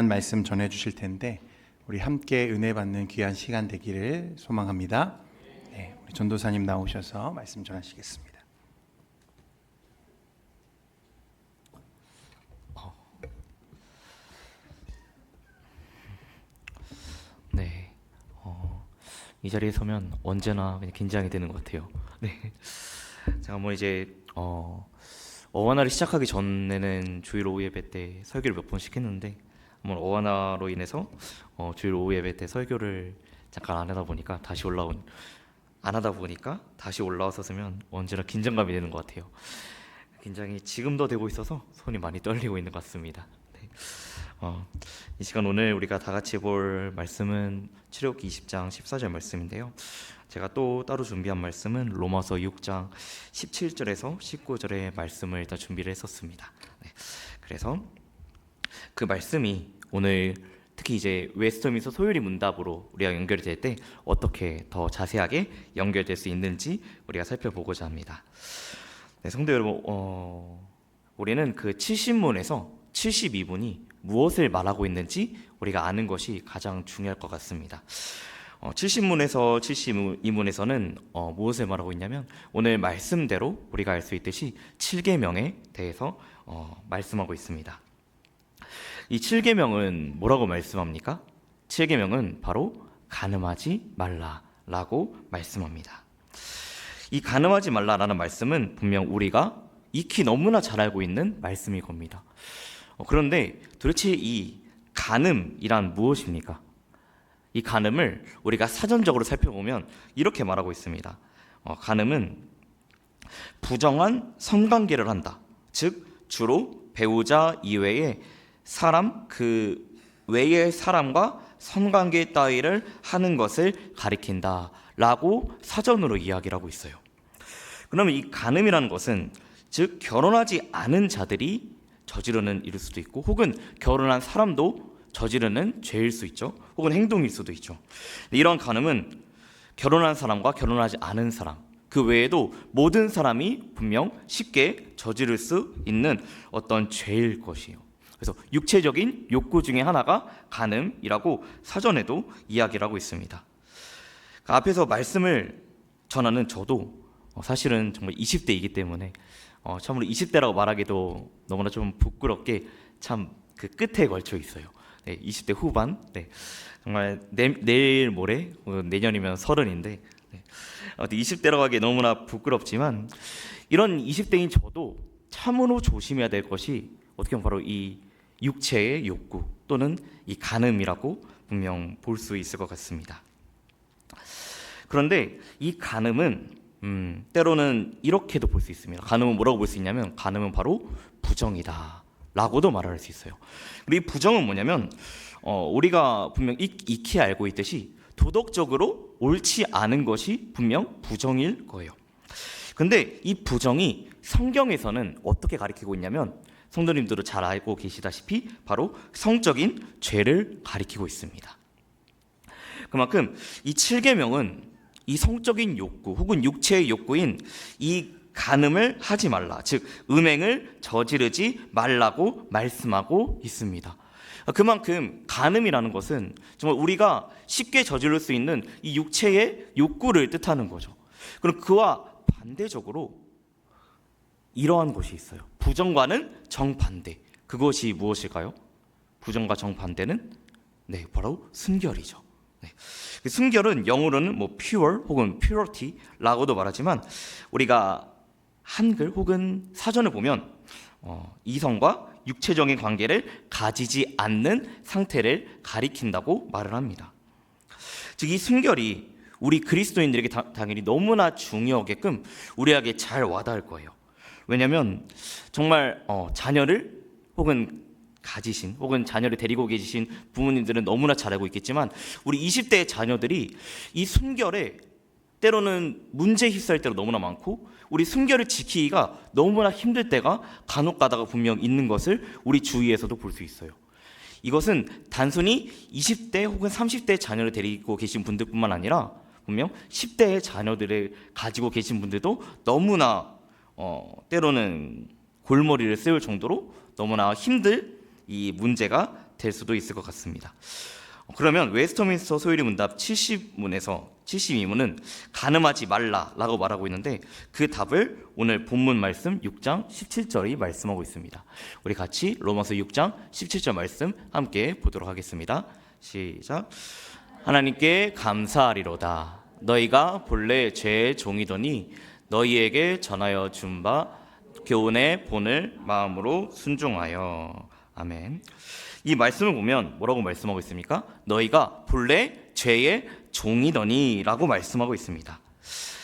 말씀 전해주실 텐데 우리 함께 은혜 받는 귀한 시간 되기를 소망합니다. 네, 우리 전도사님 나오셔서 말씀 전하시겠습니다. 네, 이 자리에 서면 언제나 그냥 긴장이 되는 것 같아요. 네, 제가 뭐 이제 어원화를 시작하기 전에는 주일 오후 예배 때 설교를 몇 번씩 했는데 한번 어원화로 인해서 주일 오후 예배 때 설교를 잠깐 안 하다 보니까 다시 올라와서 서면 언제나 긴장감이 되는 것 같아요. 긴장이 지금도 되고 있어서 손이 많이 떨리고 있는 것 같습니다. 네. 이 시간 오늘 우리가 다 같이 볼 말씀은 출애굽기 20장 14절 말씀인데요. 제가 또 따로 준비한 말씀은 로마서 6장 17절에서 19절의 말씀을 일단 준비를 했었습니다. 네. 그래서 그 말씀이 오늘 특히 이제 웨스터민스터 소요리 문답으로 우리가 연결이 될 때 어떻게 더 자세하게 연결될 수 있는지 우리가 살펴보고자 합니다. 네, 성도 여러분, 우리는 그 70문에서 72문이 무엇을 말하고 있는지 우리가 아는 것이 가장 중요할 것 같습니다. 70문에서 72문에서는 무엇을 말하고 있냐면 오늘 말씀대로 우리가 알 수 있듯이 7계명에 대해서 말씀하고 있습니다. 이 7계명은 뭐라고 말씀합니까? 7계명은 바로 가늠하지 말라라고 말씀합니다. 이 가늠하지 말라라는 말씀은 분명 우리가 익히 너무나 잘 알고 있는 말씀일 겁니다. 그런데 도대체 이 간음이란 무엇입니까? 이 간음을 우리가 사전적으로 살펴보면 이렇게 말하고 있습니다. 간음은 부정한 성관계를 한다. 즉 주로 배우자 이외의 사람 그 외의 사람과 성관계 따위를 하는 것을 가리킨다 라고 사전으로 이야기를 하고 있어요. 그러면 이 간음이라는 것은 즉 결혼하지 않은 자들이 저지르는 일일 수도 있고 혹은 결혼한 사람도 저지르는 죄일 수 있죠. 혹은 행동일 수도 있죠. 이런 간음은 결혼한 사람과 결혼하지 않은 사람 그 외에도 모든 사람이 분명 쉽게 저지를 수 있는 어떤 죄일 것이에요. 그래서 육체적인 욕구 중에 하나가 간음이라고 사전에도 이야기를 하고 있습니다. 앞에서 말씀을 전하는 저도 사실은 정말 20대이기 때문에 참으로 20대라고 말하기도 너무나 좀 부끄럽게 참 그 끝에 걸쳐 있어요. 네, 20대 후반. 네, 정말 내일 모레 내년이면 30인데 20대라고 하기 너무나 부끄럽지만 이런 20대인 저도 참으로 조심해야 될 것이 어떻게 보면 바로 이 육체의 욕구 또는 이 간음이라고 분명 볼 수 있을 것 같습니다. 그런데 이 간음은 때로는 이렇게도 볼 수 있습니다. 간음은 뭐라고 볼 수 있냐면 간음은 바로 부정이다 라고도 말할 수 있어요. 그리고 이 부정은 뭐냐면 우리가 분명 익히 알고 있듯이 도덕적으로 옳지 않은 것이 분명 부정일 거예요. 근데 이 부정이 성경에서는 어떻게 가리키고 있냐면 성도님들도 잘 알고 계시다시피 바로 성적인 죄를 가리키고 있습니다. 그만큼 이 7계명은 이 성적인 욕구 혹은 육체의 욕구인 이 간음을 하지 말라, 즉 음행을 저지르지 말라고 말씀하고 있습니다. 그만큼 간음이라는 것은 정말 우리가 쉽게 저지를 수 있는 이 육체의 욕구를 뜻하는 거죠. 그럼 그와 반대적으로 이러한 것이 있어요. 부정과는 정반대. 그것이 무엇일까요? 부정과 정반대는 바로 순결이죠. 순결은 영어로는 pure 혹은 purity라고도 말하지만 우리가 한글 혹은 사전을 보면 이성과 육체적인 관계를 가지지 않는 상태를 가리킨다고 말을 합니다. 즉 이 순결이 우리 그리스도인들에게 당연히 너무나 중요하게끔 우리에게 잘 와닿을 거예요. 왜냐하면 정말 자녀를 혹은 가지신 혹은 자녀를 데리고 계신 부모님들은 너무나 잘 알고 있겠지만 우리 20대의 자녀들이 이 순결에 때로는 문제 휩싸일 때가 너무나 많고 우리 순결을 지키기가 너무나 힘들 때가 간혹 가다가 분명 있는 것을 우리 주위에서도 볼 수 있어요. 이것은 단순히 20대 혹은 30대 자녀를 데리고 계신 분들뿐만 아니라 분명 10대의 자녀들을 가지고 계신 분들도 너무나 때로는 골머리를 세울 정도로 너무나 힘들 이 문제가 될 수도 있을 것 같습니다. 그러면 웨스터민스터 소요리 문답 70문에서 72문은 간음하지 말라라고 말하고 있는데 그 답을 오늘 본문 말씀 6장 17절이 말씀하고 있습니다. 우리 같이 로마서 6장 17절 말씀 함께 보도록 하겠습니다. 시작. 하나님께 감사하리로다. 너희가 본래 죄의 종이더니 너희에게 전하여 준 바 교훈의 본을 마음으로 순종하여. 아멘. 이 말씀을 보면 뭐라고 말씀하고 있습니까? 너희가 본래 죄의 종이더니 라고 말씀하고 있습니다.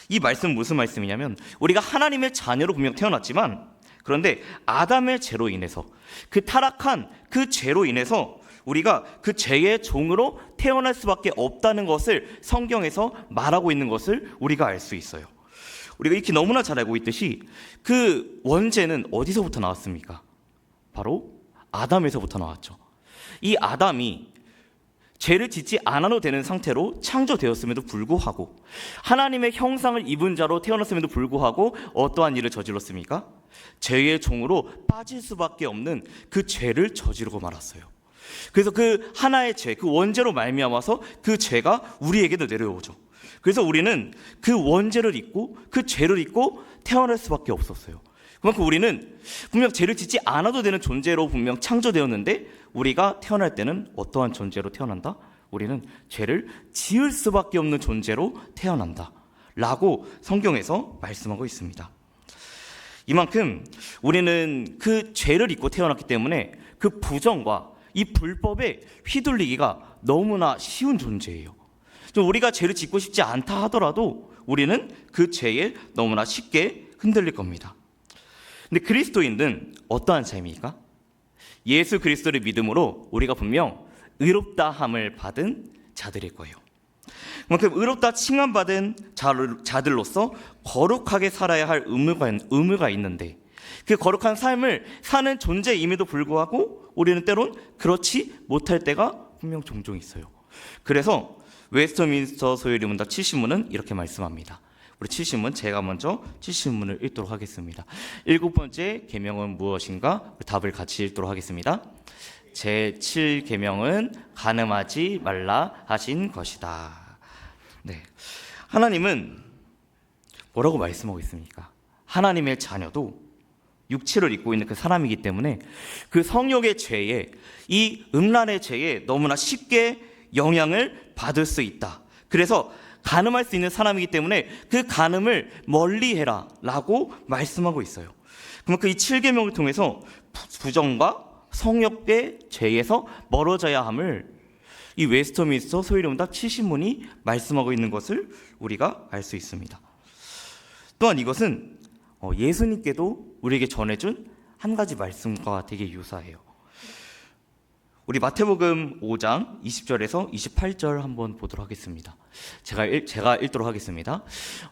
이 말씀은 무슨 말씀이냐면 우리가 하나님의 자녀로 분명 태어났지만 그런데 아담의 죄로 인해서 그 타락한 그 죄로 인해서 우리가 그 죄의 종으로 태어날 수밖에 없다는 것을 성경에서 말하고 있는 것을 우리가 알 수 있어요. 우리가 익히 너무나 잘 알고 있듯이 그 원죄는 어디서부터 나왔습니까? 바로 아담에서부터 나왔죠. 이 아담이 죄를 짓지 않아도 되는 상태로 창조되었음에도 불구하고 하나님의 형상을 입은 자로 태어났음에도 불구하고 어떠한 일을 저질렀습니까? 죄의 종으로 빠질 수밖에 없는 그 죄를 저지르고 말았어요. 그래서 그 하나의 죄, 그 원죄로 말미암아서 그 죄가 우리에게도 내려오죠. 그래서 우리는 그 원죄를 잊고 그 죄를 잊고 태어날 수밖에 없었어요. 그만큼 우리는 분명 죄를 짓지 않아도 되는 존재로 분명 창조되었는데 우리가 태어날 때는 어떠한 존재로 태어난다? 우리는 죄를 지을 수밖에 없는 존재로 태어난다 라고 성경에서 말씀하고 있습니다. 이만큼 우리는 그 죄를 잊고 태어났기 때문에 그 부정과 이 불법에 휘둘리기가 너무나 쉬운 존재예요. 우리가 죄를 짓고 싶지 않다 하더라도 우리는 그 죄에 너무나 쉽게 흔들릴 겁니다. 근데 그리스도인은 어떠한 삶입니까? 예수 그리스도를 믿음으로 우리가 분명 의롭다함을 받은 자들일 거예요. 그만큼 의롭다 칭함받은 자들로서 거룩하게 살아야 할 의무가 있는데 그 거룩한 삶을 사는 존재임에도 불구하고 우리는 때론 그렇지 못할 때가 분명 종종 있어요. 그래서 웨스터민스터 소요리 문답 70문은 이렇게 말씀합니다. 우리 70문 제가 먼저 70문을 읽도록 하겠습니다. 7번째 계명은 무엇인가? 답을 같이 읽도록 하겠습니다. 제7계명은 간음하지 말라 하신 것이다. 네, 하나님은 뭐라고 말씀하고 있습니까? 하나님의 자녀도 육체를 입고 있는 그 사람이기 때문에 그 성욕의 죄에 이 음란의 죄에 너무나 쉽게 영향을 받을 수 있다. 그래서 간음할 수 있는 사람이기 때문에 그 간음을 멀리해라 라고 말씀하고 있어요. 그러면 이 7계명을 통해서 부정과 성욕의 죄에서 멀어져야 함을 이 웨스터민스터 소요리 문답 70문이 말씀하고 있는 것을 우리가 알 수 있습니다. 또한 이것은 예수님께도 우리에게 전해준 한 가지 말씀과 되게 유사해요. 우리 마태복음 5장 20절에서 28절 한번 보도록 하겠습니다. 제가 읽도록 하겠습니다.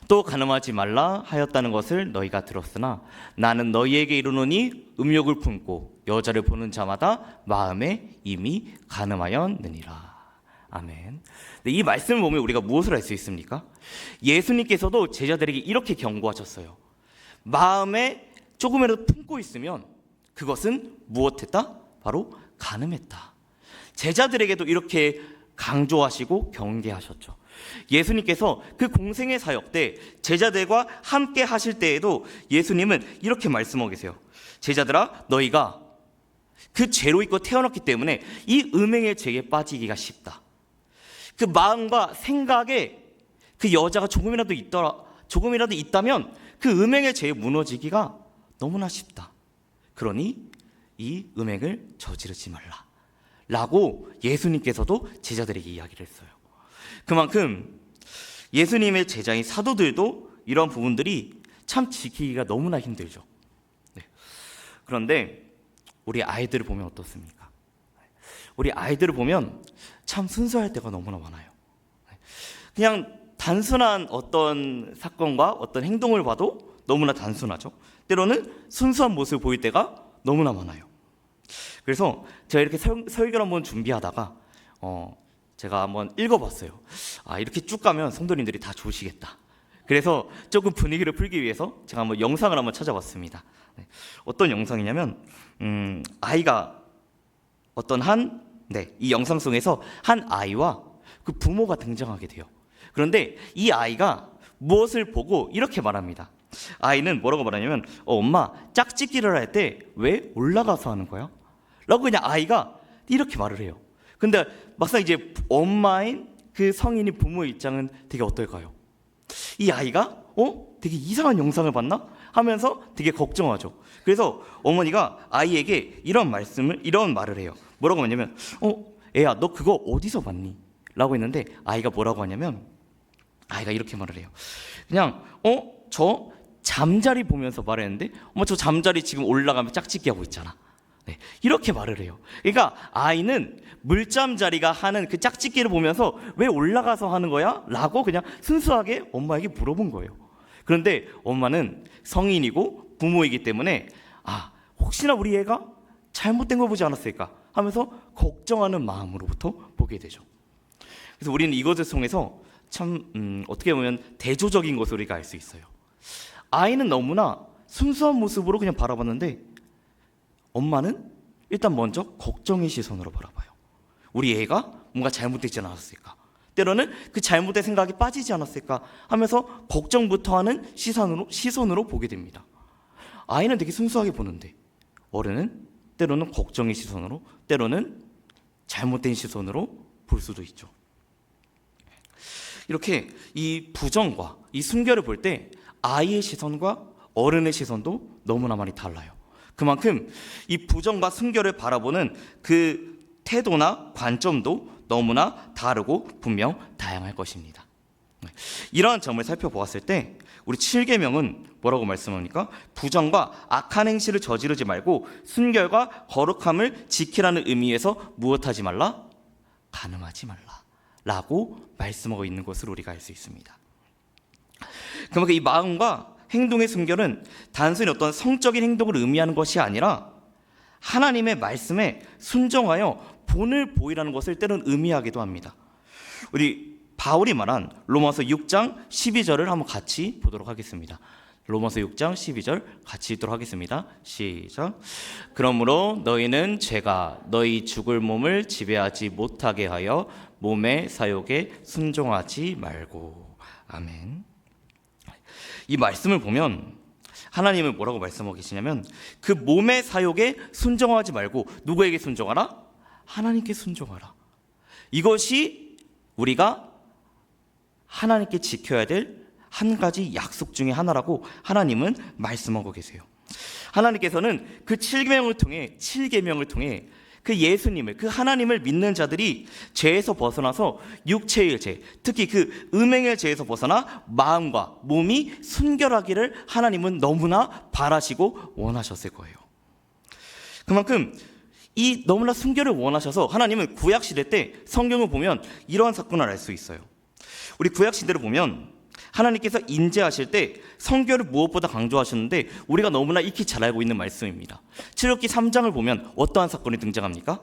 또 간음하지 말라 하였다는 것을 너희가 들었으나 나는 너희에게 이르노니 음욕을 품고 여자를 보는 자마다 마음에 이미 간음하였느니라. 아멘. 이 말씀을 보면 우리가 무엇을 알 수 있습니까? 예수님께서도 제자들에게 이렇게 경고하셨어요. 마음에 조금이라도 품고 있으면 그것은 무엇했다? 바로 간음했다. 제자들에게도 이렇게 강조하시고 경계하셨죠. 예수님께서 그 공생의 사역 때 제자들과 함께 하실 때에도 예수님은 이렇게 말씀하고 계세요. 제자들아, 너희가 그 죄로 있고 태어났기 때문에 이 음행의 죄에 빠지기가 쉽다. 그 마음과 생각에 그 여자가 조금이라도 있다면 그 음행의 죄에 무너지기가 너무나 쉽다. 그러니 이 음행을 저지르지 말라 라고 예수님께서도 제자들에게 이야기를 했어요. 그만큼 예수님의 제자인 사도들도 이런 부분들이 참 지키기가 너무나 힘들죠. 네. 그런데 우리 아이들을 보면 어떻습니까? 우리 아이들을 보면 참 순수할 때가 너무나 많아요. 그냥 단순한 어떤 사건과 어떤 행동을 봐도 너무나 단순하죠. 때로는 순수한 모습을 보일 때가 너무나 많아요. 그래서 제가 이렇게 설교를 한번 준비하다가 제가 한번 읽어봤어요. 이렇게 쭉 가면 성도님들이 다 좋으시겠다. 그래서 조금 분위기를 풀기 위해서 제가 한번 영상을 한번 찾아봤습니다. 네. 어떤 영상이냐면 아이가 어떤 한 네, 이 영상 속에서 한 아이와 그 부모가 등장하게 돼요. 그런데 이 아이가 무엇을 보고 이렇게 말합니다. 아이는 뭐라고 말하냐면 엄마, 짝짓기를 할 때 왜 올라가서 하는 거야? 라고 그냥 아이가 이렇게 말을 해요. 근데 막상 이제 엄마인 그 성인이 부모의 입장은 되게 어떨까요? 이 아이가 되게 이상한 영상을 봤나? 하면서 되게 걱정하죠. 그래서 어머니가 아이에게 이런 말을 해요. 뭐라고 하냐면 애야, 너 그거 어디서 봤니? 라고 했는데 아이가 뭐라고 하냐면 아이가 이렇게 말을 해요. 그냥 저 잠자리 보면서 말했는데 저 잠자리 지금 올라가면 짝짓기 하고 있잖아. 네, 이렇게 말을 해요. 그러니까 아이는 물잠자리가 하는 그 짝짓기를 보면서 왜 올라가서 하는 거야? 라고 그냥 순수하게 엄마에게 물어본 거예요. 그런데 엄마는 성인이고 부모이기 때문에 혹시나 우리 애가 잘못된 걸 보지 않았을까 하면서 걱정하는 마음으로부터 보게 되죠. 그래서 우리는 이것을 통해서 참 어떻게 보면 대조적인 것을 우리가 알 수 있어요. 아이는 너무나 순수한 모습으로 그냥 바라봤는데 엄마는 일단 먼저 걱정의 시선으로 바라봐요. 우리 애가 뭔가 잘못되지 않았을까? 때로는 그 잘못된 생각이 빠지지 않았을까? 하면서 걱정부터 하는 시선으로 보게 됩니다. 아이는 되게 순수하게 보는데 어른은 때로는 걱정의 시선으로, 때로는 잘못된 시선으로 볼 수도 있죠. 이렇게 이 부정과 이 순결을 볼 때 아이의 시선과 어른의 시선도 너무나 많이 달라요. 그만큼 이 부정과 순결을 바라보는 그 태도나 관점도 너무나 다르고 분명 다양할 것입니다. 이러한 점을 살펴보았을 때 우리 7계명은 뭐라고 말씀합니까? 부정과 악한 행실을 저지르지 말고 순결과 거룩함을 지키라는 의미에서 무엇하지 말라? 간음하지 말라 라고 말씀하고 있는 것을 우리가 알 수 있습니다. 그만큼 이 마음과 행동의 순결은 단순히 어떤 성적인 행동을 의미하는 것이 아니라 하나님의 말씀에 순종하여 본을 보이라는 것을 때로는 의미하기도 합니다. 우리 바울이 말한 로마서 6장 12절을 한번 같이 보도록 하겠습니다. 로마서 6장 12절 같이 읽도록 하겠습니다. 시작. 그러므로 너희는 죄가 너희 죽을 몸을 지배하지 못하게 하여 몸의 사욕에 순종하지 말고. 아멘. 이 말씀을 보면 하나님은 뭐라고 말씀하고 계시냐면 그 몸의 사욕에 순종하지 말고 누구에게 순종하라? 하나님께 순종하라. 이것이 우리가 하나님께 지켜야 될 한 가지 약속 중에 하나라고 하나님은 말씀하고 계세요. 하나님께서는 그 7계명을 통해 그 예수님을, 그 하나님을 믿는 자들이 죄에서 벗어나서 육체의 죄, 특히 그 음행의 죄에서 벗어나 마음과 몸이 순결하기를 하나님은 너무나 바라시고 원하셨을 거예요. 그만큼 이 너무나 순결을 원하셔서 하나님은 구약시대 때 성경을 보면 이러한 사건을 알 수 있어요. 우리 구약시대를 보면 하나님께서 인재하실 때 성결을 무엇보다 강조하셨는데 우리가 너무나 익히 잘 알고 있는 말씀입니다. 출애굽기 3장을 보면 어떠한 사건이 등장합니까?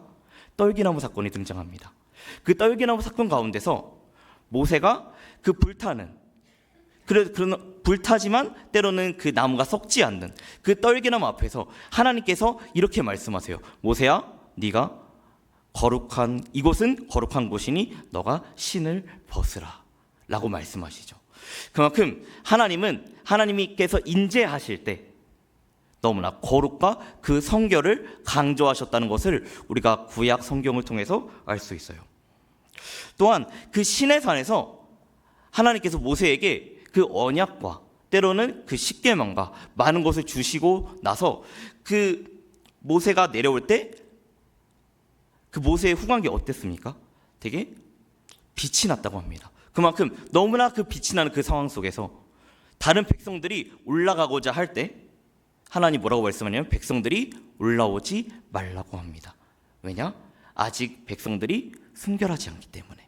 떨기나무 사건이 등장합니다. 그 떨기나무 사건 가운데서 모세가 그 불타지만 때로는 그 나무가 썩지 않는 그 떨기나무 앞에서 하나님께서 이렇게 말씀하세요. 모세야, 네가 이곳은 거룩한 곳이니 너가 신을 벗으라 라고 말씀하시죠. 그만큼 하나님께서 인재하실 때 너무나 거룩과 그 성결을 강조하셨다는 것을 우리가 구약 성경을 통해서 알 수 있어요. 또한 그 시내 산에서 하나님께서 모세에게 그 언약과 때로는 그 십계명과 많은 것을 주시고 나서 그 모세가 내려올 때 그 모세의 후광이 어땠습니까? 되게 빛이 났다고 합니다. 그만큼 너무나 그 빛이 나는 그 상황 속에서 다른 백성들이 올라가고자 할 때 하나님 뭐라고 말씀하냐면 백성들이 올라오지 말라고 합니다. 왜냐? 아직 백성들이 순결하지 않기 때문에.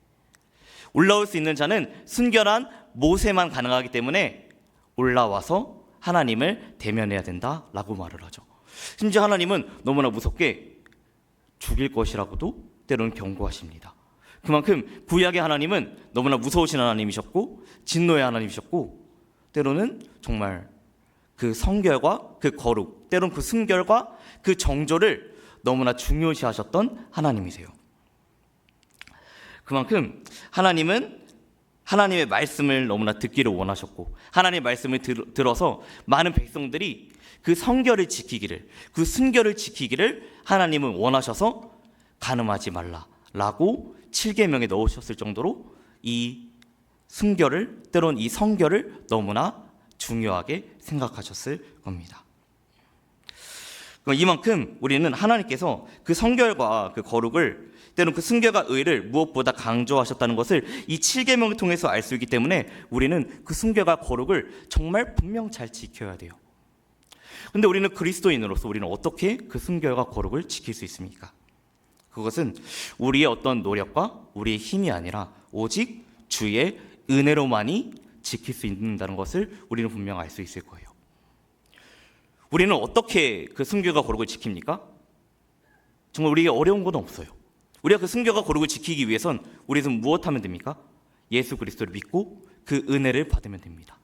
올라올 수 있는 자는 순결한 모세만 가능하기 때문에 올라와서 하나님을 대면해야 된다라고 말을 하죠. 심지어 하나님은 너무나 무섭게 죽일 것이라고도 때로는 경고하십니다. 그만큼 구약의 하나님은 너무나 무서우신 하나님이셨고 진노의 하나님이셨고 때로는 정말 그 성결과 그 거룩, 때로는 그 순결과 그 정조를 너무나 중요시하셨던 하나님이세요. 그만큼 하나님은 하나님의 말씀을 너무나 듣기를 원하셨고, 하나님의 말씀을 들어서 많은 백성들이 그 성결을 지키기를, 그 순결을 지키기를 하나님은 원하셔서 간음하지 말라라고 7계명에 넣으셨을 정도로 이 순결을, 때론 이 성결을 너무나 중요하게 생각하셨을 겁니다. 이만큼 우리는 하나님께서 그 성결과 그 거룩을, 때론 그 순결과 의를 무엇보다 강조하셨다는 것을 이 7계명을 통해서 알 수 있기 때문에 우리는 그 순결과 거룩을 정말 분명 잘 지켜야 돼요. 근데 우리는 그리스도인으로서 우리는 어떻게 그 순결과 거룩을 지킬 수 있습니까? 그것은 우리의 어떤 노력과 우리의 힘이 아니라 오직 주의 은혜로만이 지킬 수 있다는 것을 우리는 분명 알 수 있을 거예요. 우리는 어떻게 그 순결과 거룩을 지킵니까? 정말 우리에게 어려운 건 없어요. 우리가 그 순결과 거룩을 지키기 위해선 우리는 무엇하면 됩니까? 예수 그리스도를 믿고 그 은혜를 받으면 됩니다.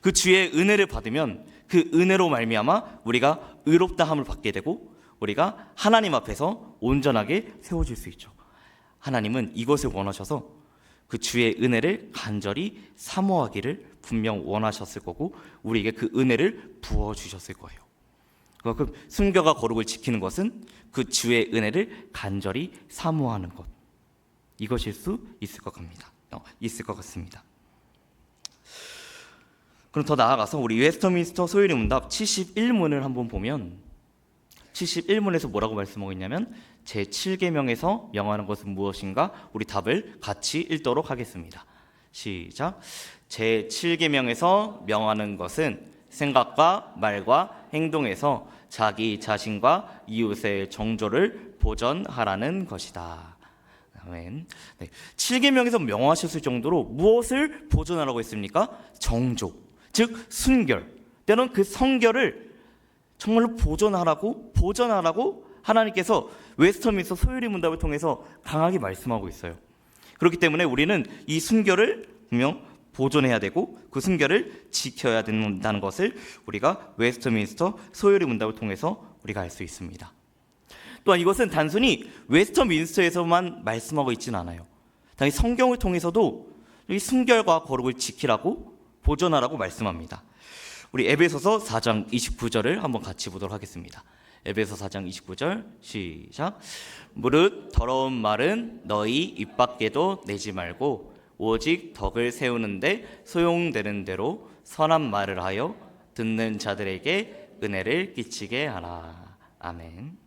그 주의 은혜를 받으면 그 은혜로 말미암아 우리가 의롭다함을 받게 되고 우리가 하나님 앞에서 온전하게 세워질 수 있죠. 하나님은 이것을 원하셔서 그 주의 은혜를 간절히 사모하기를 분명 원하셨을 거고 우리에게 그 은혜를 부어주셨을 거예요. 그만큼 순결과 거룩을 지키는 것은 그 주의 은혜를 간절히 사모하는 것, 이것일 수 있을 것 같습니다. 그럼 더 나아가서 우리 웨스터민스터 소요리 문답 71문을 한번 보면 71문에서 뭐라고 말씀하고 있냐면 제7계명에서 명하는 것은 무엇인가? 우리 답을 같이 읽도록 하겠습니다. 시작. 제7계명에서 명하는 것은 생각과 말과 행동에서 자기 자신과 이웃의 정조를 보전하라는 것이다. 아멘. 네. 7계명에서 명하셨을 정도로 무엇을 보존하라고 했습니까? 정조, 즉 순결, 때로는 그 성결을 정말로 보존하라고 하나님께서 웨스터민스터 소요리 문답을 통해서 강하게 말씀하고 있어요. 그렇기 때문에 우리는 이 순결을 분명 보존해야 되고 그 순결을 지켜야 된다는 것을 우리가 웨스터민스터 소요리 문답을 통해서 우리가 알 수 있습니다. 또한 이것은 단순히 웨스터민스터에서만 말씀하고 있지는 않아요. 당연히 성경을 통해서도 이 순결과 거룩을 지키라고 보존하라고 말씀합니다. 우리 에베소서 4장 29절을 한번 같이 보도록 하겠습니다. 에베소 4장 29절 시작. 무릇 더러운 말은 너희 입 밖에도 내지 말고 오직 덕을 세우는데 소용되는 대로 선한 말을 하여 듣는 자들에게 은혜를 끼치게 하라. 아멘.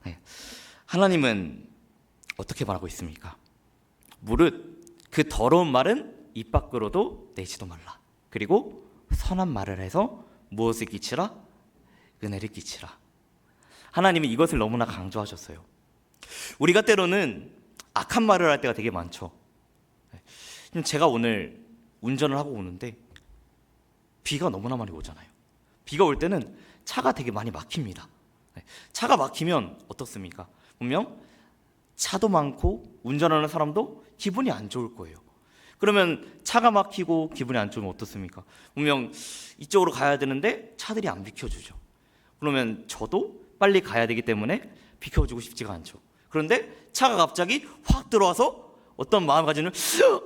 네. 하나님은 어떻게 말하고 있습니까? 무릇 그 더러운 말은 입 밖으로도 내지도 말라. 그리고 선한 말을 해서 무엇을 끼치라? 은혜를 끼치라. 하나님은 이것을 너무나 강조하셨어요. 우리가 때로는 악한 말을 할 때가 되게 많죠. 제가 오늘 운전을 하고 오는데 비가 너무나 많이 오잖아요. 비가 올 때는 차가 되게 많이 막힙니다. 차가 막히면 어떻습니까? 분명 차도 많고 운전하는 사람도 기분이 안 좋을 거예요. 그러면 차가 막히고 기분이 안 좋으면 어떻습니까? 분명 이쪽으로 가야 되는데 차들이 안 비켜주죠. 그러면 저도 빨리 가야 되기 때문에 비켜주고 싶지가 않죠. 그런데 차가 갑자기 확 들어와서 어떤 마음가짐을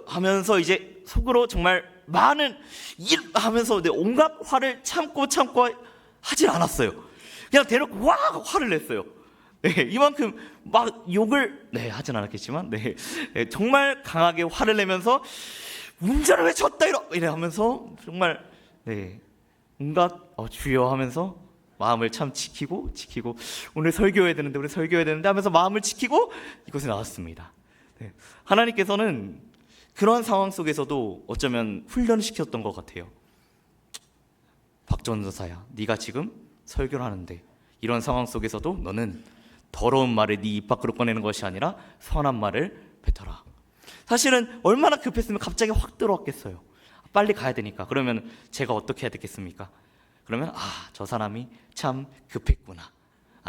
하면서 이제 속으로 정말 많은 일 하면서 온갖 화를 참고 하질 않았어요. 그냥 대놓고 와 화를 냈어요. 네, 이만큼 막 욕을 하진 않았겠지만 정말 강하게 화를 내면서 운전을 왜 쳤다 이래 하면서 정말 온갖 주여 하면서 마음을 참 지키고 오늘 설교해야 되는데 하면서 마음을 지키고 이곳에 나왔습니다. 하나님께서는 그런 상황 속에서도 어쩌면 훈련시켰던 것 같아요. 박전도사야, 네가 지금 설교를 하는데 이런 상황 속에서도 너는 더러운 말을 네 입 밖으로 꺼내는 것이 아니라 선한 말을 뱉어라. 사실은 얼마나 급했으면 갑자기 확 들어왔겠어요. 빨리 가야 되니까. 그러면 제가 어떻게 해야 되겠습니까? 그러면 저 사람이 참 급했구나.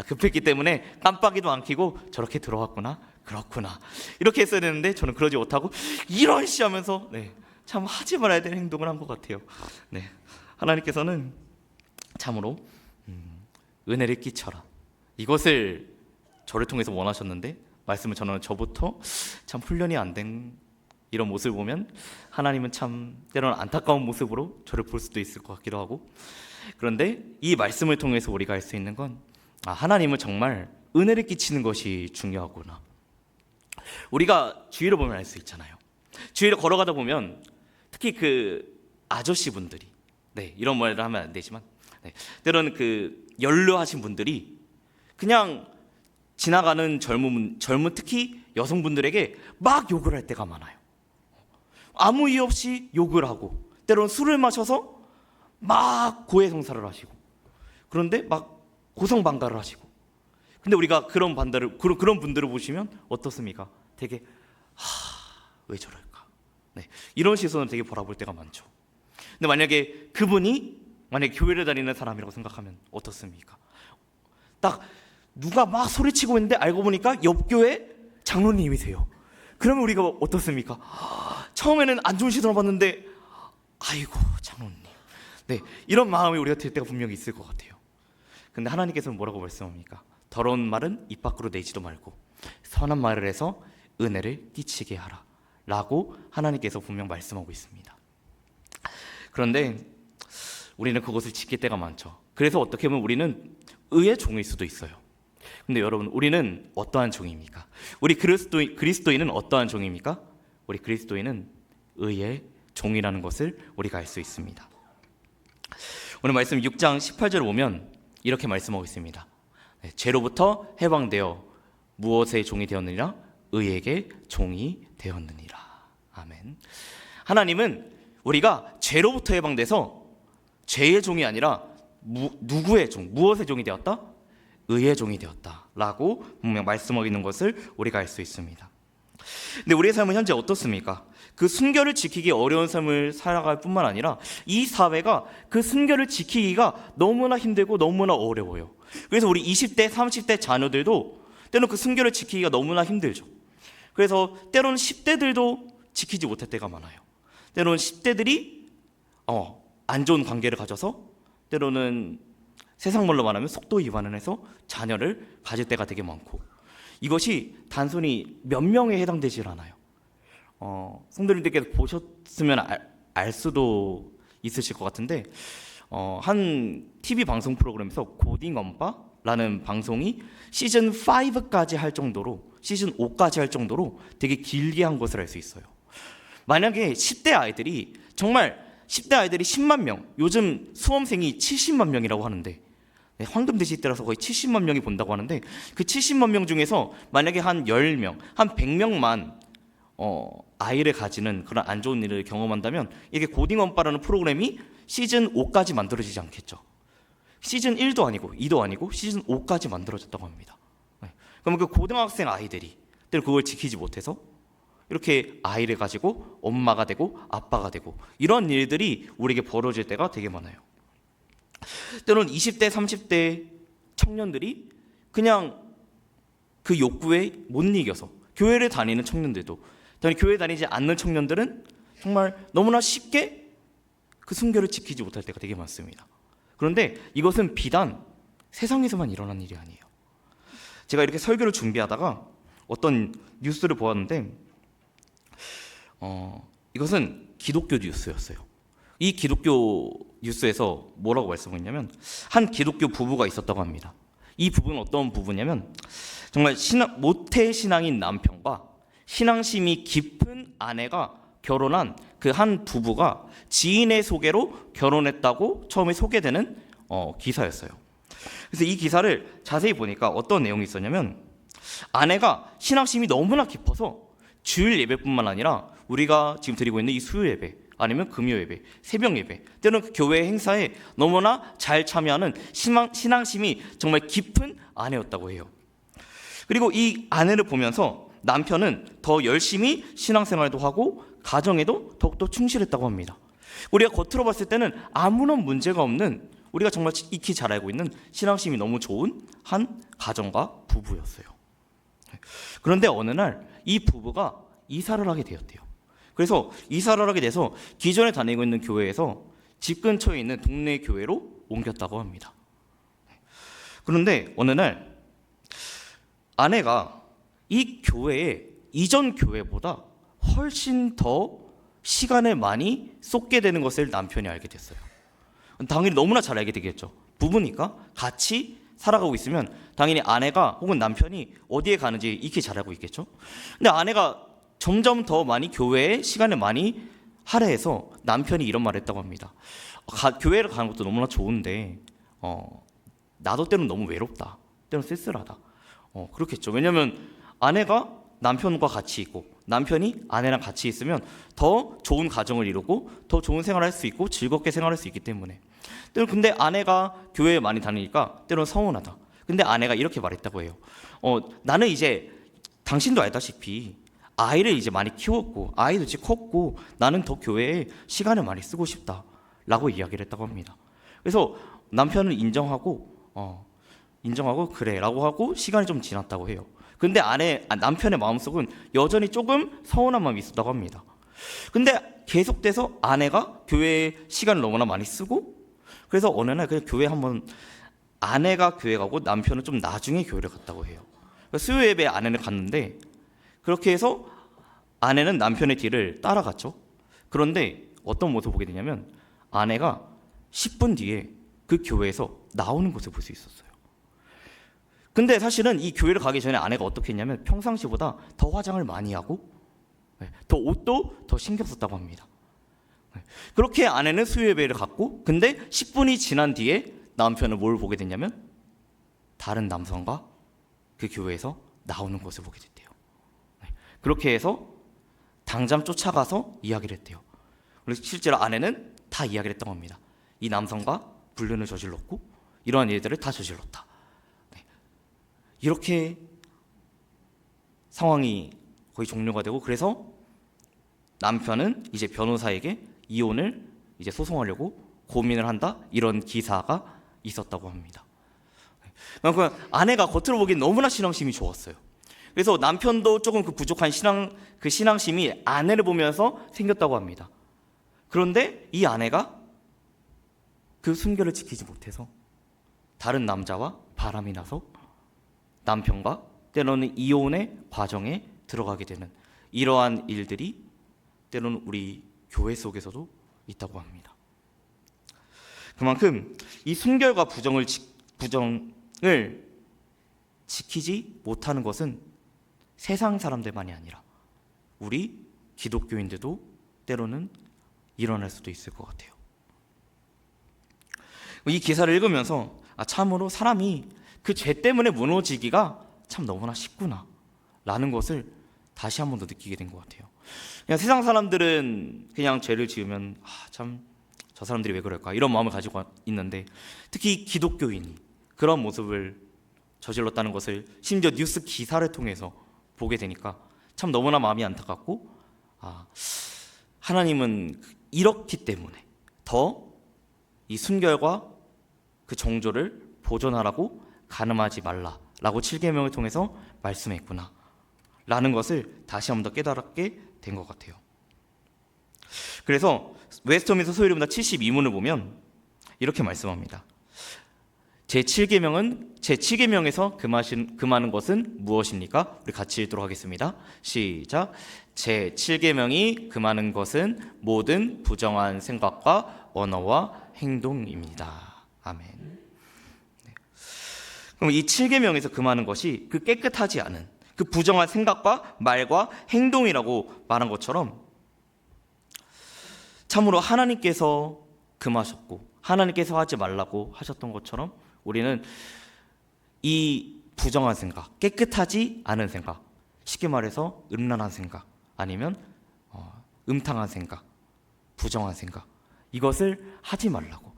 급했기 때문에 깜빡이도 안 켜고 저렇게 들어왔구나. 그렇구나. 이렇게 했어야 되는데 저는 그러지 못하고 이런 씨 하면서 참 하지 말아야 될 행동을 한 것 같아요. 하나님께서는 참으로 은혜를 끼쳐라. 이것을 저를 통해서 원하셨는데 말씀을 전하는 저부터 참 훈련이 안 된 이런 모습을 보면 하나님은 참 때로는 안타까운 모습으로 저를 볼 수도 있을 것 같기도 하고, 그런데 이 말씀을 통해서 우리가 알 수 있는 건 하나님은 정말 은혜를 끼치는 것이 중요하구나. 우리가 주위를 보면 알 수 있잖아요. 주위를 걸어가다 보면 특히 그 아저씨분들이, 이런 말을 하면 안 되지만, 때로는 그 연로하신 분들이 그냥 지나가는 젊은 특히 여성분들에게 막 욕을 할 때가 많아요. 아무 이유 없이 욕을 하고, 때로는 술을 마셔서 막 고해성사를 하시고, 그런데 막 고성방가를 하시고. 근데 우리가 그런 분들을 보시면 어떻습니까? 되게 왜 저럴까? 이런 시선을 되게 바라볼 때가 많죠. 근데 만약에 그분이 교회를 다니는 사람이라고 생각하면 어떻습니까? 딱 누가 막 소리치고 있는데 알고 보니까 옆 교회 장로님이세요. 그러면 우리가 어떻습니까? 처음에는 안 좋은 시선을 봤는데 아이고 장로님. 이런 마음이 우리가 들 때가 분명히 있을 것 같아요. 근데 하나님께서는 뭐라고 말씀합니까? 더러운 말은 입 밖으로 내지도 말고 선한 말을 해서 은혜를 끼치게 하라 라고 하나님께서 분명 말씀하고 있습니다. 그런데 우리는 그것을 지킬 때가 많죠. 그래서 어떻게 보면 우리는 의의 종일 수도 있어요. 근데 여러분, 우리는 어떠한 종입니까? 우리 그리스도인은 어떠한 종입니까? 우리 그리스도인은 의의 종이라는 것을 우리가 알 수 있습니다. 오늘 말씀 6장 18절을 보면 이렇게 말씀하고 있습니다. 죄로부터 해방되어 무엇의 종이 되었느니라? 의에게 종이 되었느니라. 아멘. 하나님은 우리가 죄로부터 해방돼서 죄의 종이 아니라 누구의 종, 무엇의 종이 되었다? 의의 종이 되었다 라고 분명 말씀하고 있는 것을 우리가 알 수 있습니다. 근데 우리의 삶은 현재 어떻습니까? 그 순결을 지키기 어려운 삶을 살아갈 뿐만 아니라 이 사회가 그 순결을 지키기가 너무나 힘들고 너무나 어려워요. 그래서 우리 20대, 30대 자녀들도 때로는 그 순결을 지키기가 너무나 힘들죠. 그래서 때로는 10대들도 지키지 못할 때가 많아요. 때로는 10대들이 안 좋은 관계를 가져서 때로는 세상 말로 말하면 속도 위반을 해서 자녀를 가질 때가 되게 많고, 이것이 단순히 몇 명에 해당되질 않아요. 성도님들께서 보셨으면 알 수도 있으실 것 같은데, 한 TV 방송 프로그램에서 고딩 엄빠라는 방송이 시즌 5까지 할 정도로, 시즌 5까지 할 정도로 되게 길게 한 것을 알 수 있어요. 만약에 10대 아이들이 10만 명, 요즘 수험생이 70만 명이라고 하는데, 황금 대시대라서 거의 70만 명이 본다고 하는데, 그 70만 명 중에서 만약에 한 10명, 한 100명만 아이를 가지는 그런 안 좋은 일을 경험한다면 이게 고딩엄빠라는 프로그램이 시즌 5까지 만들어지지 않겠죠. 시즌 1도 아니고 2도 아니고 시즌 5까지 만들어졌다고 합니다. 그러면 그 고등학생 아이들이 그걸 지키지 못해서 이렇게 아이를 가지고 엄마가 되고 아빠가 되고 이런 일들이 우리에게 벌어질 때가 되게 많아요. 때로는 20대, 30대 청년들이 그냥 그 욕구에 못 이겨서 교회를 다니는 청년들도, 교회 다니지 않는 청년들은 정말 너무나 쉽게 그 순결을 지키지 못할 때가 되게 많습니다. 그런데 이것은 비단 세상에서만 일어나는 일이 아니에요. 제가 이렇게 설교를 준비하다가 어떤 뉴스를 보았는데 이것은 기독교 뉴스였어요. 이 기독교 뉴스에서 뭐라고 말씀했냐면 한 기독교 부부가 있었다고 합니다. 이 부부는 어떤 부부냐면 정말 모태 신앙인 남편과 신앙심이 깊은 아내가 결혼한 그 한 부부가 지인의 소개로 결혼했다고 처음에 소개되는 기사였어요. 그래서 이 기사를 자세히 보니까 어떤 내용이 있었냐면, 아내가 신앙심이 너무나 깊어서 주일 예배뿐만 아니라 우리가 지금 드리고 있는 이 수요 예배, 아니면 금요 예배, 새벽 예배, 때로는 그 교회 행사에 너무나 잘 참여하는 신앙심이 정말 깊은 아내였다고 해요. 그리고 이 아내를 보면서 남편은 더 열심히 신앙생활도 하고 가정에도 더욱더 충실했다고 합니다. 우리가 겉으로 봤을 때는 아무런 문제가 없는, 우리가 정말 익히 잘 알고 있는 신앙심이 너무 좋은 한 가정과 부부였어요. 그런데 어느 날 이 부부가 이사를 하게 되었대요. 그래서 이사를 하게 돼서 기존에 다니고 있는 교회에서 집 근처에 있는 동네 교회로 옮겼다고 합니다. 그런데 어느 날 아내가 이 교회에 이전 교회보다 훨씬 더 시간을 많이 쏟게 되는 것을 남편이 알게 됐어요. 당연히 너무나 잘 알게 되겠죠. 부부니까 같이 살아가고 있으면 당연히 아내가 혹은 남편이 어디에 가는지 익히 잘 알고 있겠죠. 근데 아내가 점점 더 많이 교회에 시간을 많이 할애해서 남편이 이런 말을 했다고 합니다. 교회를 가는 것도 너무나 좋은데 나도 때로는 너무 외롭다, 때로는 쓸쓸하다. 그렇겠죠. 왜냐하면 아내가 남편과 같이 있고 남편이 아내랑 같이 있으면 더 좋은 가정을 이루고 더 좋은 생활을 할 수 있고 즐겁게 생활할 수 있기 때문에. 근데 아내가 교회에 많이 다니니까 때로는 서운하다. 근데 아내가 이렇게 말했다고 해요. 나는 이제 당신도 알다시피 아이를 이제 많이 키웠고 아이도 이제 컸고 나는 더 교회에 시간을 많이 쓰고 싶다 라고 이야기를 했다고 합니다. 그래서 남편은 인정하고 그래 라고 하고 시간이 좀 지났다고 해요. 근데 남편의 마음속은 여전히 조금 서운한 마음이 있었다고 합니다. 근데 계속돼서 아내가 교회에 시간을 너무나 많이 쓰고 그래서 어느 날 그냥 교회 한번 아내가 교회 가고 남편은 좀 나중에 교회를 갔다고 해요. 수요 예배에 아내는 갔는데 그렇게 해서 아내는 남편의 뒤를 따라갔죠. 그런데 어떤 모습을 보게 되냐면 아내가 10분 뒤에 그 교회에서 나오는 것을 볼 수 있었어요. 근데 사실은 이 교회를 가기 전에 아내가 어떻게 했냐면 평상시보다 더 화장을 많이 하고 더 옷도 더 신경 썼다고 합니다. 그렇게 아내는 수요 예배를 갔고 근데 10분이 지난 뒤에 남편은 뭘 보게 됐냐면 다른 남성과 그 교회에서 나오는 것을 보게 됐대요. 그렇게 해서 당장 쫓아가서 이야기를 했대요. 그래서 실제로 아내는 다 이야기를 했다고 합니다. 이 남성과 불륜을 저질렀고 이러한 일들을 다 저질렀다. 이렇게 상황이 거의 종료가 되고 그래서 남편은 이제 변호사에게 이혼을 이제 소송하려고 고민을 한다 이런 기사가 있었다고 합니다. 그러니까 아내가 겉으로 보기엔 너무나 신앙심이 좋았어요. 그래서 남편도 조금 그 부족한 신앙심이 아내를 보면서 생겼다고 합니다. 그런데 이 아내가 그 순결을 지키지 못해서 다른 남자와 바람이 나서 남편과 때로는 이혼의 과정에 들어가게 되는 이러한 일들이 때로는 우리 교회 속에서도 있다고 합니다. 그만큼 이 순결과 부정을 지키지 못하는 것은 세상 사람들만이 아니라 우리 기독교인들도 때로는 일어날 수도 있을 것 같아요. 이 기사를 읽으면서 참으로 사람이 그 죄 때문에 무너지기가 참 너무나 쉽구나 라는 것을 다시 한 번 더 느끼게 된 것 같아요. 그냥 세상 사람들은 그냥 죄를 지으면 참 저 사람들이 왜 그럴까 이런 마음을 가지고 있는데 특히 기독교인이 그런 모습을 저질렀다는 것을 심지어 뉴스 기사를 통해서 보게 되니까 참 너무나 마음이 안타깝고 하나님은 이렇기 때문에 더 이 순결과 그 정조를 보존하라고 간음하지 말라라고 7계명을 통해서 말씀했구나 라는 것을 다시 한번 더 깨달게 된 것 같아요. 그래서 웨스터민스터 소요리문답 72문을 보면 이렇게 말씀합니다. 제7계명에서 금하는 것은 무엇입니까? 우리 같이 읽도록 하겠습니다. 시작. 제7계명이 금하는 것은 모든 부정한 생각과 언어와 행동입니다. 아멘. 네. 그럼 이 7계명에서 금하는 것이 그 깨끗하지 않은 그 부정한 생각과 말과 행동이라고 말한 것처럼 참으로 하나님께서 금하셨고 하나님께서 하지 말라고 하셨던 것처럼 우리는 이 부정한 생각, 깨끗하지 않은 생각, 쉽게 말해서 음란한 생각 아니면 음탕한 생각, 부정한 생각 이것을 하지 말라고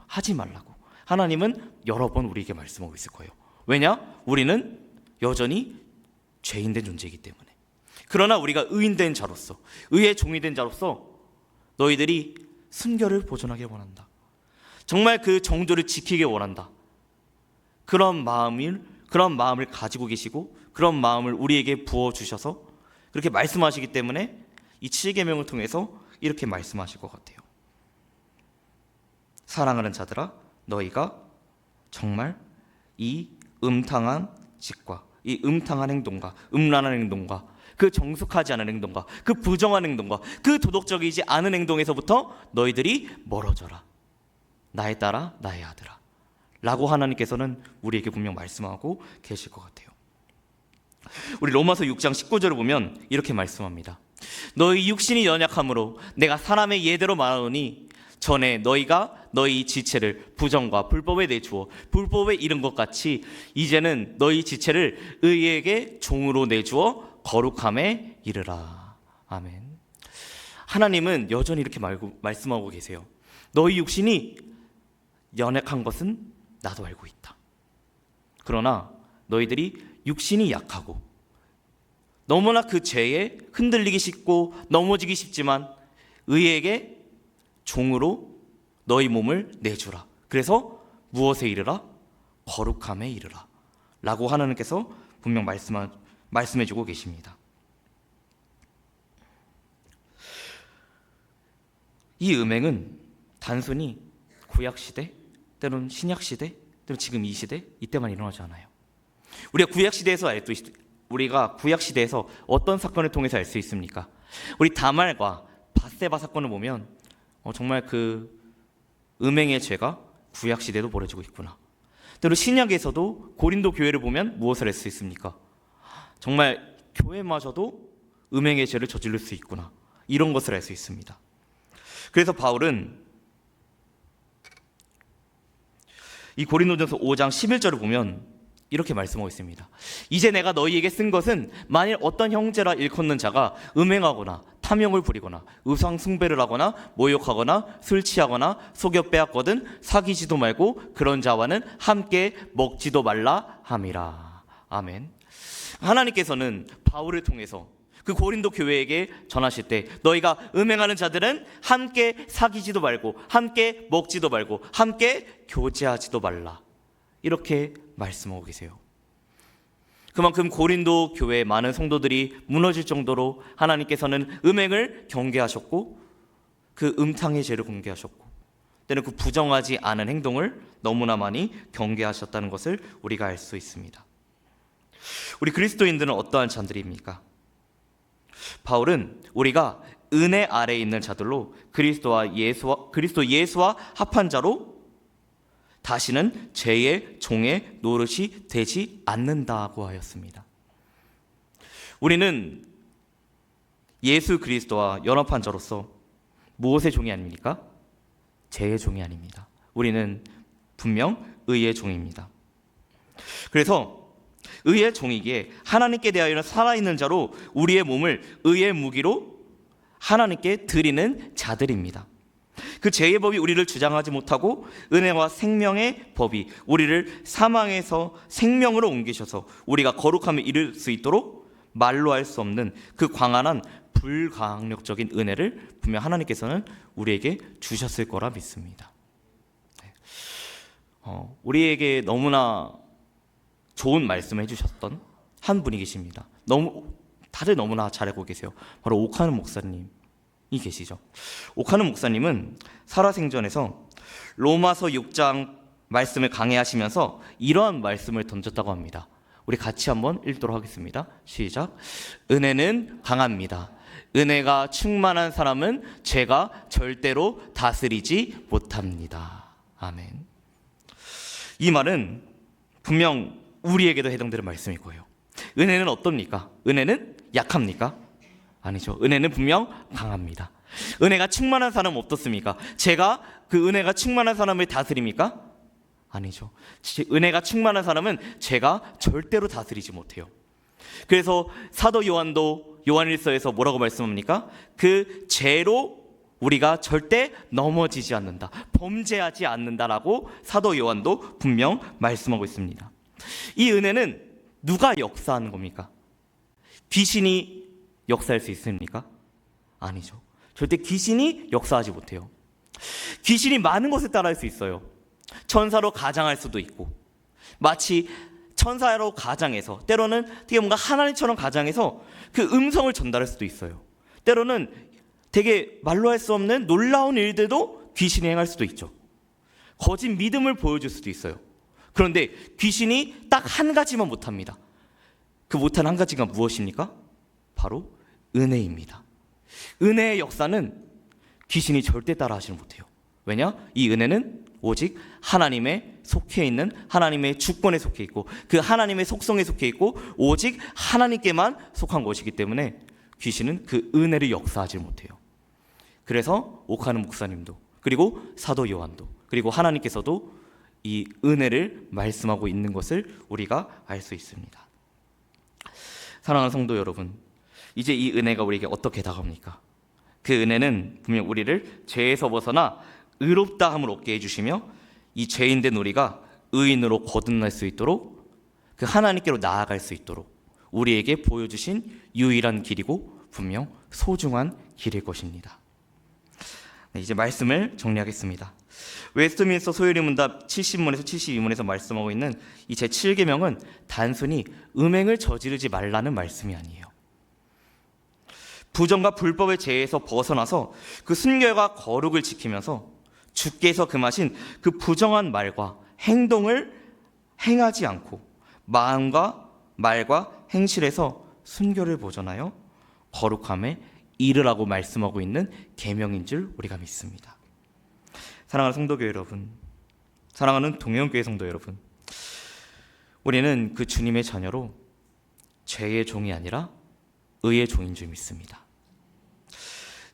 하나님은 여러 번 우리에게 말씀하고 있을 거예요. 왜냐? 우리는 여전히 죄인된 존재이기 때문에. 그러나 우리가 의인된 자로서 의의 종이 된 자로서 너희들이 순결을 보존하길 원한다. 정말 그 정조를 지키길 원한다. 그런 마음을 가지고 계시고 그런 마음을 우리에게 부어주셔서 그렇게 말씀하시기 때문에 이 7계명을 통해서 이렇게 말씀하실 것 같아요. 사랑하는 자들아 너희가 정말 이 음탕한 짓과 이 음탕한 행동과 음란한 행동과 그 정숙하지 않은 행동과 그 부정한 행동과 그 도덕적이지 않은 행동에서부터 너희들이 멀어져라. 나에 따라 나의 아들아 라고 하나님께서는 우리에게 분명 말씀하고 계실 것 같아요. 우리 로마서 6장 19절을 보면 이렇게 말씀합니다. 너희 육신이 연약함으로 내가 사람의 예대로 말하노니 전에 너희가 너희 지체를 부정과 불법에 내주어 불법에 이른 것 같이 이제는 너희 지체를 의에게 종으로 내주어 거룩함에 이르라. 아멘. 하나님은 여전히 이렇게 말씀하고 계세요. 너희 육신이 연약한 것은 나도 알고 있다. 그러나 너희들이 육신이 약하고 너무나 그 죄에 흔들리기 쉽고 넘어지기 쉽지만 의에게 종으로 너희 몸을 내주라. 그래서 무엇에 이르라? 거룩함에 이르라 라고 하나님께서 분명 말씀해주고 계십니다. 이 음행은 단순히 구약시대 때로는 신약시대 때로는 지금 이 시대 이때만 일어나지 않아요. 우리가 구약시대에서 어떤 사건을 통해서 알 수 있습니까? 우리 다말과 밧세바 사건을 보면 정말 그 음행의 죄가 구약시대도 벌어지고 있구나. 때로 신약에서도 고린도 교회를 보면 무엇을 할 수 있습니까? 정말 교회마저도 음행의 죄를 저지를 수 있구나. 이런 것을 알 수 있습니다. 그래서 바울은 이 고린도전서 5장 11절을 보면 이렇게 말씀하고 있습니다. 이제 내가 너희에게 쓴 것은 만일 어떤 형제라 일컫는 자가 음행하거나 탐욕을 부리거나 우상 숭배를 하거나 모욕하거나 술 취하거나 속여 빼앗거든 사귀지도 말고 그런 자와는 함께 먹지도 말라 함이라. 아멘. 하나님께서는 바울을 통해서 그 고린도 교회에게 전하실 때 너희가 음행하는 자들은 함께 사귀지도 말고 함께 먹지도 말고 함께 교제하지도 말라 이렇게 말씀하고 계세요. 그만큼 고린도 교회의 많은 성도들이 무너질 정도로 하나님께서는 음행을 경계하셨고 그 음탕의 죄를 경계하셨고 때는 그 부정하지 않은 행동을 너무나 많이 경계하셨다는 것을 우리가 알 수 있습니다. 우리 그리스도인들은 어떠한 자들입니까? 바울은 우리가 은혜 아래에 있는 자들로 그리스도 예수와 합한 자로 다시는 죄의 종의 노릇이 되지 않는다고 하였습니다. 우리는 예수 그리스도와 연합한 자로서 무엇의 종이 아닙니까? 죄의 종이 아닙니다. 우리는 분명 의의 종입니다. 그래서 의의 종이기에 하나님께 대하여는 살아있는 자로 우리의 몸을 의의 무기로 하나님께 드리는 자들입니다. 그 죄의 법이 우리를 주장하지 못하고 은혜와 생명의 법이 우리를 사망에서 생명으로 옮기셔서 우리가 거룩함에 이를 수 있도록 말로 할 수 없는 그 광활한 불가항력적인 은혜를 분명 하나님께서는 우리에게 주셨을 거라 믿습니다. 우리에게 너무나 좋은 말씀을 해주셨던 한 분이 계십니다. 다들 너무나 잘 알고 계세요. 바로 오카는 목사님이 계시죠. 오카는 목사님은 살아생전에서 로마서 6장 말씀을 강해하시면서 이러한 말씀을 던졌다고 합니다. 우리 같이 한번 읽도록 하겠습니다. 시작. 은혜는 강합니다. 은혜가 충만한 사람은 죄가 절대로 다스리지 못합니다. 아멘. 이 말은 분명 우리에게도 해당되는 말씀일 거예요. 은혜는 어떻습니까? 은혜는 약합니까? 아니죠. 은혜는 분명 강합니다. 은혜가 충만한 사람은 어떻습니까? 제가 그 은혜가 충만한 사람을 다스립니까? 아니죠. 은혜가 충만한 사람은 제가 절대로 다스리지 못해요. 그래서 사도 요한도 요한일서에서 뭐라고 말씀합니까? 그 죄로 우리가 절대 넘어지지 않는다, 범죄하지 않는다라고 사도 요한도 분명 말씀하고 있습니다. 이 은혜는 누가 역사하는 겁니까? 귀신이 역사할 수 있습니까? 아니죠. 절대 귀신이 역사하지 못해요. 귀신이 많은 것을 따라할 수 있어요. 천사로 가장할 수도 있고, 마치 천사로 가장해서 때로는 되게 뭔가 하나님처럼 가장해서 그 음성을 전달할 수도 있어요. 때로는 되게 말로 할 수 없는 놀라운 일들도 귀신이 행할 수도 있죠. 거짓 믿음을 보여줄 수도 있어요. 그런데 귀신이 딱 한 가지만 못합니다. 그 못한 한 가지가 무엇입니까? 바로 은혜입니다. 은혜의 역사는 귀신이 절대 따라하지 못해요. 왜냐? 이 은혜는 오직 하나님의 속해 있는, 하나님의 주권에 속해 있고, 그 하나님의 속성에 속해 있고, 오직 하나님께만 속한 것이기 때문에 귀신은 그 은혜를 역사하지 못해요. 그래서 오카는 목사님도, 그리고 사도 요한도, 그리고 하나님께서도 이 은혜를 말씀하고 있는 것을 우리가 알 수 있습니다. 사랑하는 성도 여러분, 이제 이 은혜가 우리에게 어떻게 다가옵니까? 그 은혜는 분명 우리를 죄에서 벗어나 의롭다함을 얻게 해주시며, 이 죄인된 우리가 의인으로 거듭날 수 있도록, 그 하나님께로 나아갈 수 있도록 우리에게 보여주신 유일한 길이고 분명 소중한 길일 것입니다. 네, 이제 말씀을 정리하겠습니다. 웨스트민스터 소요리 문답 70문에서 72문에서 말씀하고 있는 이 제7계명은 단순히 음행을 저지르지 말라는 말씀이 아니에요. 부정과 불법의 죄에서 벗어나서 그 순결과 거룩을 지키면서 주께서 금하신 그 부정한 말과 행동을 행하지 않고 마음과 말과 행실에서 순결을 보존하여 거룩함에 이르라고 말씀하고 있는 계명인 줄 우리가 믿습니다. 사랑하는 성도교 여러분, 사랑하는 동해원교회 성도 여러분, 우리는 그 주님의 자녀로 죄의 종이 아니라 의의 종인 줄 믿습니다.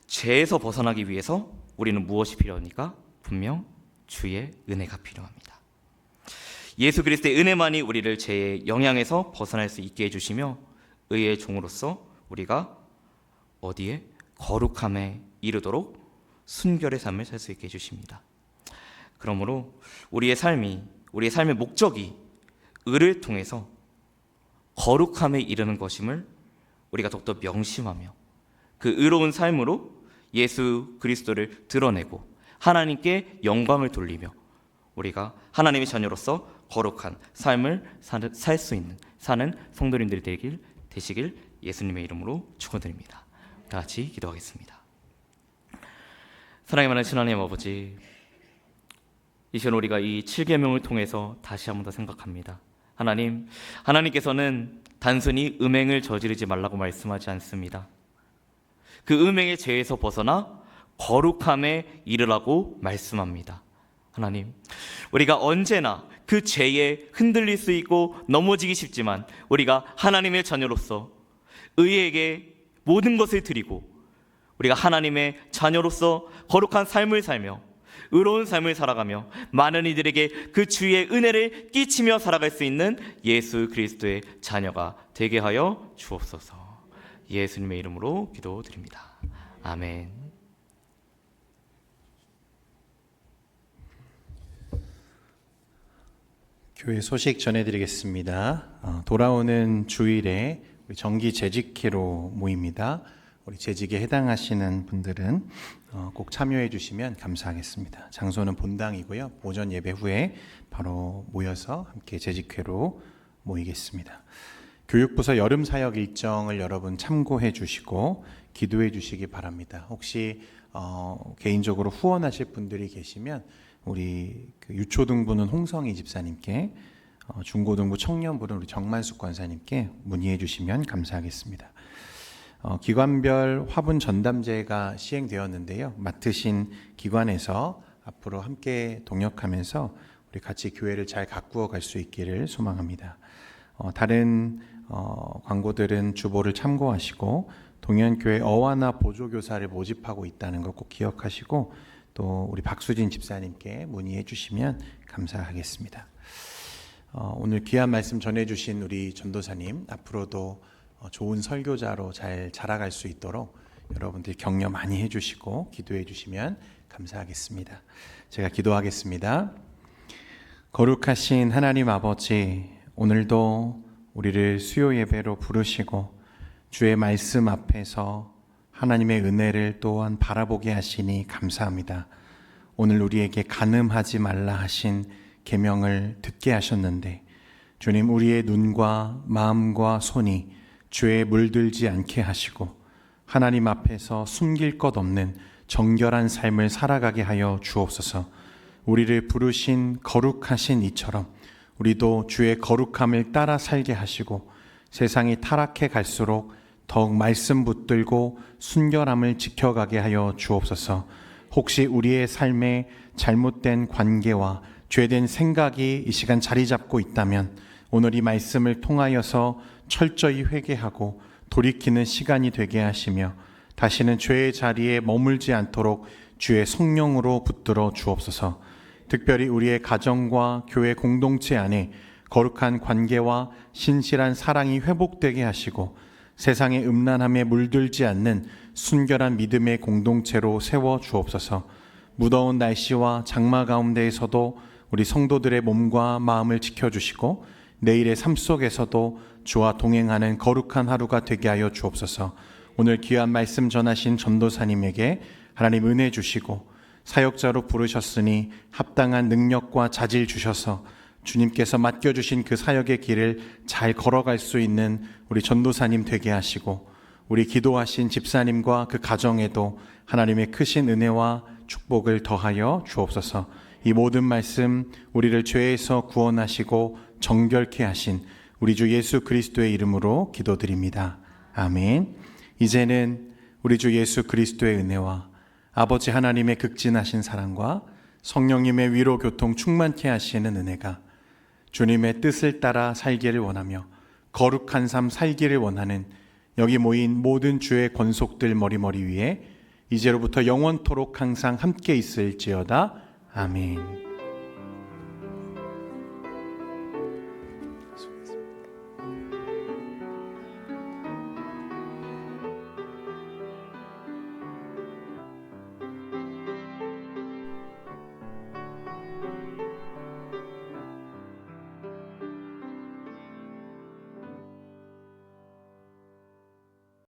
죄에서 벗어나기 위해서 우리는 무엇이 필요합니까? 분명 주의 은혜가 필요합니다. 예수 그리스도의 은혜만이 우리를 죄의 영향에서 벗어날 수 있게 해주시며, 의의 종으로서 우리가 어디에? 거룩함에 이르도록 순결의 삶을 살 수 있게 해주십니다. 그러므로 우리의 삶의 목적이 의를 통해서 거룩함에 이르는 것임을 우리가 더욱더 명심하며, 그 의로운 삶으로 예수 그리스도를 드러내고 하나님께 영광을 돌리며 우리가 하나님의 자녀로서 거룩한 삶을 살 수 있는 사는 성도님들이 되시길 예수님의 이름으로 축원드립니다. 다 같이 기도하겠습니다. 사랑의 많은 하나님 아버지, 이 시간 우리가 이 7계명을 통해서 다시 한 번 더 생각합니다. 하나님께서는 단순히 음행을 저지르지 말라고 말씀하지 않습니다. 그 음행의 죄에서 벗어나 거룩함에 이르라고 말씀합니다. 하나님, 우리가 언제나 그 죄에 흔들릴 수 있고 넘어지기 쉽지만 우리가 하나님의 자녀로서 의에게 모든 것을 드리고 우리가 하나님의 자녀로서 거룩한 삶을 살며 의로운 삶을 살아가며 많은 이들에게 그 주의 은혜를 끼치며 살아갈 수 있는 예수 그리스도의 자녀가 되게 하여 주옵소서. 예수님의 이름으로 기도드립니다. 아멘. 교회 소식 전해드리겠습니다. 돌아오는 주일에 우리 정기 재직회로 모입니다. 우리 재직에 해당하시는 분들은 꼭 참여해 주시면 감사하겠습니다. 장소는 본당이고요. 오전 예배 후에 바로 모여서 함께 재직회로 모이겠습니다. 교육부서 여름 사역 일정을 여러분 참고해 주시고 기도해 주시기 바랍니다. 혹시 개인적으로 후원하실 분들이 계시면 우리 그 유초등부는 홍성희 집사님께, 중고등부 청년부는 우리 정만숙 권사님께 문의해 주시면 감사하겠습니다. 기관별 화분 전담제가 시행되었는데요. 맡으신 기관에서 앞으로 함께 동역하면서 우리 같이 교회를 잘 가꾸어 갈 수 있기를 소망합니다. 다른 광고들은 주보를 참고하시고 동현교회 어와나 보조교사를 모집하고 있다는 거 꼭 기억하시고 또 우리 박수진 집사님께 문의해 주시면 감사하겠습니다. 오늘 귀한 말씀 전해주신 우리 전도사님 앞으로도 좋은 설교자로 잘 자라갈 수 있도록 여러분들 격려 많이 해주시고 기도해 주시면 감사하겠습니다. 제가 기도하겠습니다. 거룩하신 하나님 아버지, 오늘도 우리를 수요 예배로 부르시고 주의 말씀 앞에서 하나님의 은혜를 또한 바라보게 하시니 감사합니다. 오늘 우리에게 간음하지 말라 하신 계명을 듣게 하셨는데 주님, 우리의 눈과 마음과 손이 죄에 물들지 않게 하시고 하나님 앞에서 숨길 것 없는 정결한 삶을 살아가게 하여 주옵소서. 우리를 부르신 거룩하신 이처럼 우리도 주의 거룩함을 따라 살게 하시고 세상이 타락해 갈수록 더욱 말씀 붙들고 순결함을 지켜가게 하여 주옵소서. 혹시 우리의 삶에 잘못된 관계와 죄된 생각이 이 시간 자리 잡고 있다면 오늘 이 말씀을 통하여서 철저히 회개하고 돌이키는 시간이 되게 하시며 다시는 죄의 자리에 머물지 않도록 주의 성령으로 붙들어 주옵소서. 특별히 우리의 가정과 교회 공동체 안에 거룩한 관계와 신실한 사랑이 회복되게 하시고 세상의 음란함에 물들지 않는 순결한 믿음의 공동체로 세워 주옵소서. 무더운 날씨와 장마 가운데에서도 우리 성도들의 몸과 마음을 지켜주시고 내일의 삶 속에서도 주와 동행하는 거룩한 하루가 되게 하여 주옵소서. 오늘 귀한 말씀 전하신 전도사님에게 하나님 은혜 주시고 사역자로 부르셨으니 합당한 능력과 자질 주셔서 주님께서 맡겨주신 그 사역의 길을 잘 걸어갈 수 있는 우리 전도사님 되게 하시고 우리 기도하신 집사님과 그 가정에도 하나님의 크신 은혜와 축복을 더하여 주옵소서. 이 모든 말씀 우리를 죄에서 구원하시고 정결케 하신 우리 주 예수 그리스도의 이름으로 기도드립니다. 아멘. 이제는 우리 주 예수 그리스도의 은혜와 아버지 하나님의 극진하신 사랑과 성령님의 위로 교통 충만케 하시는 은혜가 주님의 뜻을 따라 살기를 원하며 거룩한 삶 살기를 원하는 여기 모인 모든 주의 권속들 머리머리 위에 이제로부터 영원토록 항상 함께 있을지어다. 아멘.